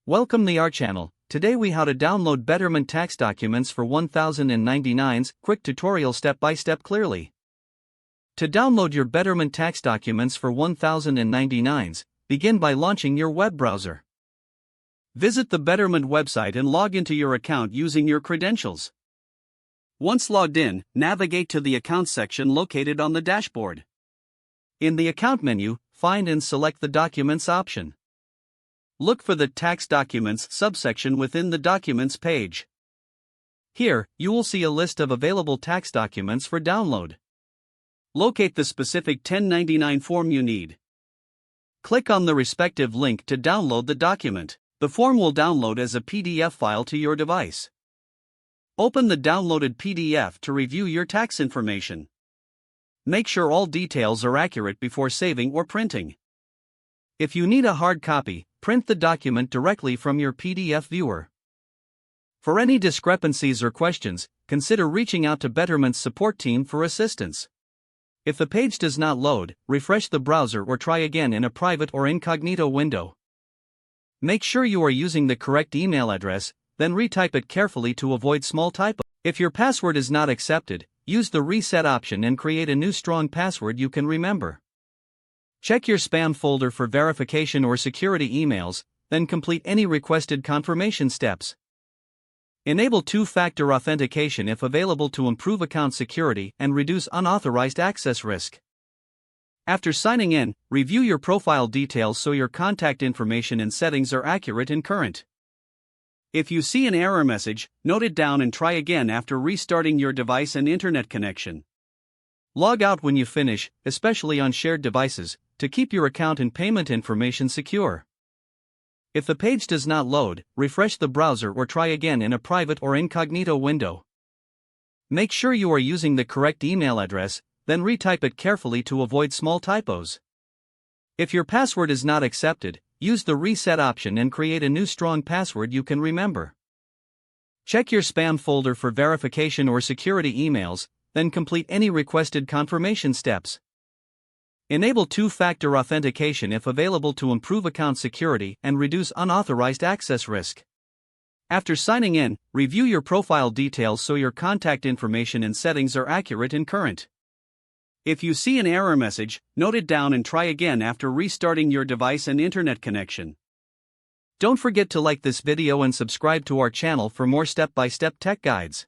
Welcome to our channel. Today we how to download Betterment tax documents for 1099s, quick tutorial step by step clearly. To download your Betterment tax documents for 1099s, begin by launching your web browser. Visit the Betterment website and log into your account using your credentials. Once logged in, navigate to the Account section located on the dashboard. In the Account menu, find and select the Documents option. Look for the Tax Documents subsection within the Documents page. Here, you will see a list of available tax documents for download. Locate the specific 1099 form you need. Click on the respective link to download the document. The form will download as a PDF file to your device. Open the downloaded PDF to review your tax information. Make sure all details are accurate before saving or printing. If you need a hard copy, print the document directly from your PDF viewer. For any discrepancies or questions, consider reaching out to Betterment's support team for assistance. If the page does not load, refresh the browser or try again in a private or incognito window. Make sure you are using the correct email address, then retype it carefully to avoid small typos. If your password is not accepted, use the reset option and create a new strong password you can remember. Check your spam folder for verification or security emails, then complete any requested confirmation steps. Enable two-factor authentication if available to improve account security and reduce unauthorized access risk. After signing in, review your profile details so your contact information and settings are accurate and current. If you see an error message, note it down and try again after restarting your device and internet connection. Log out when you finish, especially on shared devices, to keep your account and payment information secure. If the page does not load, refresh the browser or try again in a private or incognito window. Make sure you are using the correct email address, then retype it carefully to avoid small typos. If your password is not accepted, use the reset option and create a new strong password you can remember. Check your spam folder for verification or security emails, then complete any requested confirmation steps. Enable two-factor authentication if available to improve account security and reduce unauthorized access risk. After signing in, review your profile details so your contact information and settings are accurate and current. If you see an error message, note it down and try again after restarting your device and internet connection. Don't forget to like this video and subscribe to our channel for more step-by-step tech guides.